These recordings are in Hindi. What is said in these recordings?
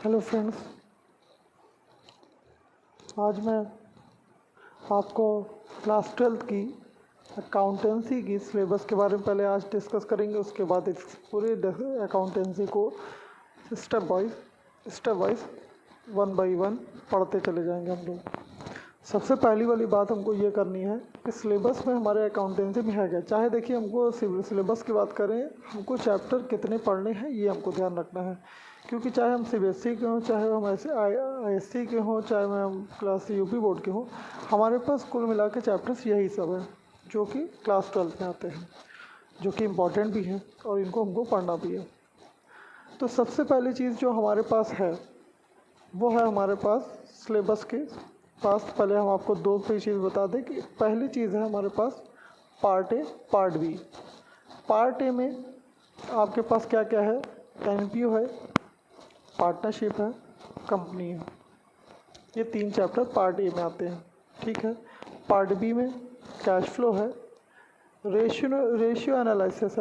हेलो फ्रेंड्स, आज मैं आपको क्लास 12th की अकाउंटेंसी की सिलेबस के बारे में पहले आज डिस्कस करेंगे। उसके बाद इस पूरे अकाउंटेंसी को step wise one by one पढ़ते चले जाएंगे हम लोग। सबसे पहली वाली बात हमको ये करनी है कि सिलेबस में हमारे अकाउंटेंसी में है क्या। चाहे देखिए हमको सिलेबस की बात करें, हमको चैप्टर कितने पढ़ने हैं ये हमको ध्यान रखना है, क्योंकि चाहे हम CBSE के हों, चाहे हम ऐसे ISC के हों, चाहे हम क्लास UP बोर्ड के हों, हमारे पास कुल मिला के चैप्टर्स यही सब हैं जो कि क्लास 12 में आते हैं, जो कि इम्पॉर्टेंट भी हैं और इनको हमको पढ़ना भी है। तो सबसे पहली चीज़ जो हमारे पास है वो है हमारे पास सिलेबस के पास। पहले हम आपको दो चीज़ बता दें कि पहली चीज़ है हमारे पास part A, part B. Part A में आपके पास क्या क्या है? NPO है, पार्टनरशिप है, कंपनी है। ये तीन चैप्टर पार्ट ए में आते हैं, ठीक है। पार्ट बी में कैश फ्लो है, रेशियो एनालिसिस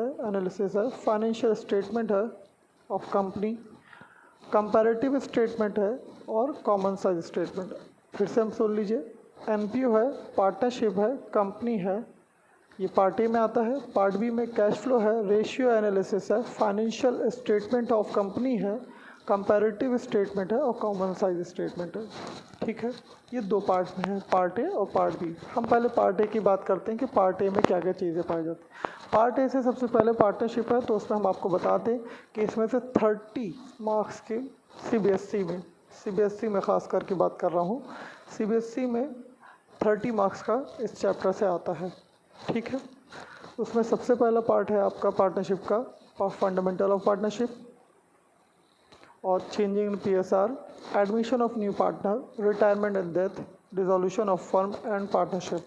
है, फाइनेंशियल स्टेटमेंट है ऑफ कंपनी, कंपैरेटिव स्टेटमेंट है और कॉमन साइज स्टेटमेंट है। फिर से हम सुन लीजिए, NPO है, पार्टनरशिप है, कंपनी है, ये पार्ट ए में आता है। पार्ट बी में कैश फ्लो है, रेशियो एनालिसिस है, फाइनेंशियल स्टेटमेंट ऑफ कंपनी है, कंपैरेटिव स्टेटमेंट है और कॉमन साइज स्टेटमेंट है, ठीक है। ये दो पार्ट में है, पार्ट ए और पार्ट बी। हम पहले पार्ट ए की बात करते हैं कि पार्ट ए में क्या क्या चीज़ें पाई जाती हैं। पार्ट ए से सबसे पहले पार्टनरशिप है, तो उसमें हम आपको बता दें कि इसमें से 30 मार्क्स की CBSE में ख़ास करके बात कर रहा हूँ, CBSE में 30 मार्क्स का इस चैप्टर से आता है, ठीक है। उसमें सबसे पहला पार्ट है आपका पार्टनरशिप का, फंडामेंटल ऑफ पार्टनरशिप और changing in PSR, admission of new partner, retirement and death, dissolution of firm and partnership.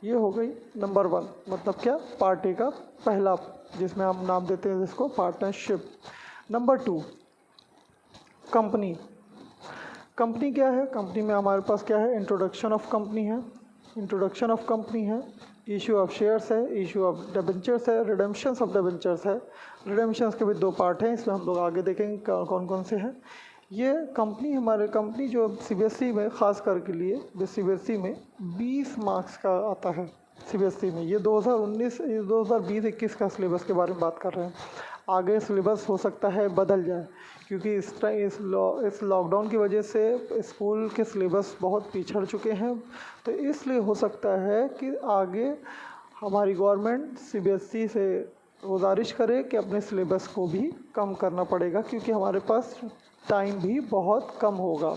ये हो गई नंबर 1, मतलब क्या, पार्ट ए का पहला, जिसमें हम नाम देते हैं जिसको पार्टनरशिप। Number 2, company. कंपनी क्या है? कंपनी में हमारे पास क्या है? इंट्रोडक्शन ऑफ कंपनी है, इशू ऑफ शेयर्स है, इशू ऑफ डिबेंचर्स है, रिडेम्पशंस ऑफ डिबेंचर्स है। रिडेम्पशंस के भी दो पार्ट हैं, इसमें हम लोग आगे देखेंगे कौन कौन से हैं। ये कंपनी जो CBSE में ख़ास कर के लिए जो CBSE में 20 मार्क्स का आता है CBSE में। ये 2019-2020-21 का सिलेबस के बारे में बात कर रहे हैं। आगे सिलेबस हो सकता है बदल जाए, क्योंकि इस लॉकडाउन की वजह से स्कूल के सिलेबस बहुत पिछड़ चुके हैं। तो इसलिए हो सकता है कि आगे हमारी गवर्नमेंट CBSE से गुजारिश करे कि अपने सिलेबस को भी कम करना पड़ेगा, क्योंकि हमारे पास टाइम भी बहुत कम होगा।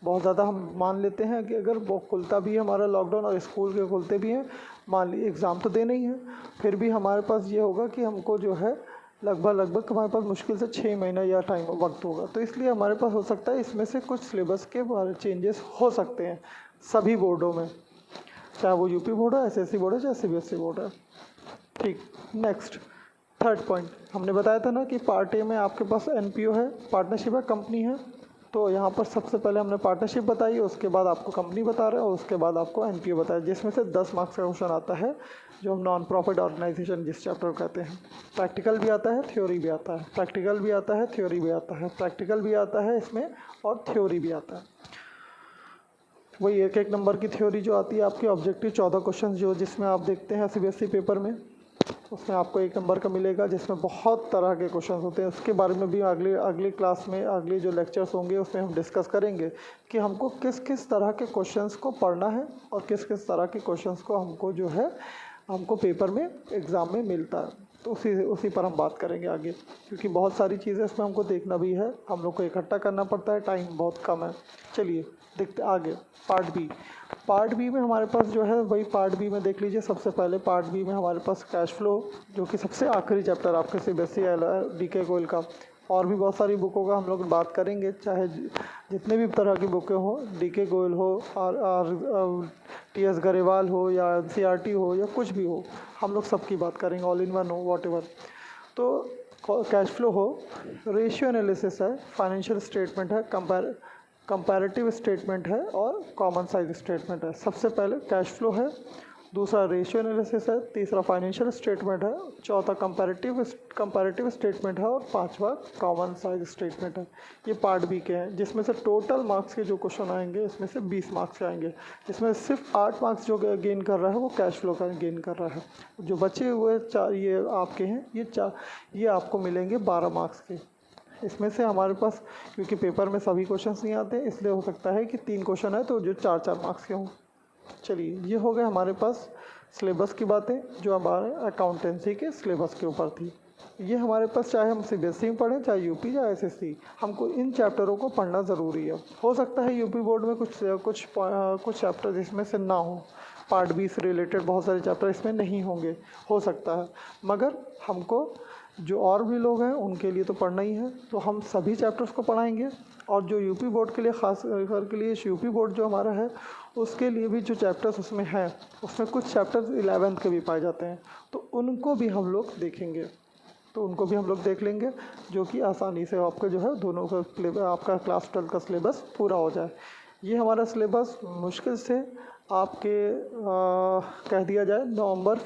बहुत ज़्यादा हम मान लेते हैं कि अगर वो खुलता भी है हमारा लॉकडाउन और स्कूल के खुलते भी हैं, मान ली एग्ज़ाम तो देने ही है, फिर भी हमारे पास ये होगा कि हमको जो है लगभग हमारे पास मुश्किल से 6 महीना या वक्त होगा। तो इसलिए हमारे पास हो सकता है इसमें से कुछ सिलेबस के बारे चेंजेस हो सकते हैं सभी बोर्डों में, चाहे वो UP बोर्ड है, SSC बोर्ड है, चाहे CBSE बोर्ड है, ठीक। नेक्स्ट, थर्ड पॉइंट हमने बताया था ना कि पार्ट ए में आपके पास NPO है, पार्टनरशिप है, कंपनी है। तो यहाँ पर सबसे पहले हमने पार्टनरशिप बताई, उसके बाद आपको कंपनी बता रहे हैं और उसके बाद आपको NPO बताया, जिसमें से 10 मार्क्स का क्वेश्चन आता है, जो हम नॉन प्रॉफिट ऑर्गेनाइजेशन जिस चैप्टर को कहते हैं। प्रैक्टिकल भी आता है, थ्योरी भी आता है, प्रैक्टिकल भी आता है, थ्योरी भी आता है, प्रैक्टिकल भी आता है इसमें और थ्योरी भी आता है। वही एक नंबर की थ्योरी जो आती है आपकी, ऑब्जेक्टिव 14 क्वेश्चन जो जिसमें आप देखते हैं CBSE पेपर में, उसमें आपको 1 नंबर का मिलेगा, जिसमें बहुत तरह के क्वेश्चन होते हैं। उसके बारे में भी अगली क्लास में, अगले जो लेक्चर्स होंगे उसमें हम डिस्कस करेंगे कि हमको किस किस तरह के क्वेश्चंस को पढ़ना है और किस किस तरह के क्वेश्चंस को हमको पेपर में एग्ज़ाम में मिलता है। तो उसी पर हम बात करेंगे आगे, क्योंकि बहुत सारी चीज़ें इसमें हमको देखना भी है, हम लोग को इकट्ठा करना पड़ता है, टाइम बहुत कम है। चलिए देखते आगे। पार्ट बी में हमारे पास जो है वही पार्ट बी में देख लीजिए। सबसे पहले पार्ट बी में हमारे पास कैश फ्लो, जो कि सबसे आखिरी चैप्टर आपके CBSE DK गोयल का। और भी बहुत सारी बुकों का हम लोग बात करेंगे, चाहे जितने भी तरह की बुकें हो, DK गोयल हो और TS गरेवाल हो या NCERT हो या कुछ भी हो, हम लोग सबकी बात करेंगे, ऑल इन वन हो, वॉट। तो कैश फ्लो हो, रेशियो एनालिसिस है, फाइनेंशियल स्टेटमेंट है, कंपैरेटिव स्टेटमेंट है और कॉमन साइज स्टेटमेंट है। सबसे पहले कैश फ्लो है दूसरा रेशियो एनालिसिस है, तीसरा फाइनेंशियल स्टेटमेंट है, चौथा कंपैरेटिव स्टेटमेंट है और पांचवा कॉमन साइज स्टेटमेंट है। ये पार्ट बी के हैं, जिसमें से टोटल मार्क्स के जो क्वेश्चन आएंगे इसमें से 20 मार्क्स आएंगे, जिसमें सिर्फ 8 मार्क्स जो गेन कर रहा है वो कैश फ्लो का गेन कर रहा है। जो बचे हुए 4 ये आपके हैं, ये आपको मिलेंगे 12 मार्क्स के। इसमें से हमारे पास क्योंकि पेपर में सभी क्वेश्चंस नहीं आते, इसलिए हो सकता है कि 3 क्वेश्चन है तो जो 4-4 मार्क्स के हों। चलिए, ये हो गए हमारे पास सिलेबस की बातें जो हमारे अकाउंटेंसी के सिलेबस के ऊपर थी। ये हमारे पास चाहे हम सीबीएसई में पढ़ें, चाहे यूपी या एसएससी, हमको इन चैप्टरों को पढ़ना ज़रूरी है। हो सकता है यूपी बोर्ड में कुछ चैप्टर इसमें से ना हो, पार्ट बी से रिलेटेड बहुत सारे चैप्टर इसमें नहीं होंगे, हो सकता है, मगर हमको जो और भी लोग हैं उनके लिए तो पढ़ना ही है, तो हम सभी चैप्टर्स को पढ़ाएंगे। और जो यूपी बोर्ड के लिए ख़ास करके लिए यूपी बोर्ड जो हमारा है उसके लिए भी जो चैप्टर्स उसमें हैं, उसमें कुछ चैप्टर्स 11th के भी पाए जाते हैं, तो उनको भी हम लोग देखेंगे, तो उनको भी हम लोग देख लेंगे, जो कि आसानी से आपका जो है दोनों का आपका क्लास 12 का सिलेबस पूरा हो जाए। ये हमारा सिलेबस मुश्किल से आपके कह दिया जाए नवंबर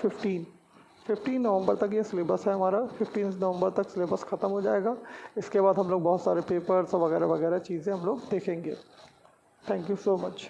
15 नवंबर तक ये सिलेबस है हमारा। 15 नवंबर तक सिलेबस ख़त्म हो जाएगा। इसके बाद हम लोग बहुत सारे पेपर्स वगैरह वगैरह चीज़ें हम लोग देखेंगे। Thank you so much.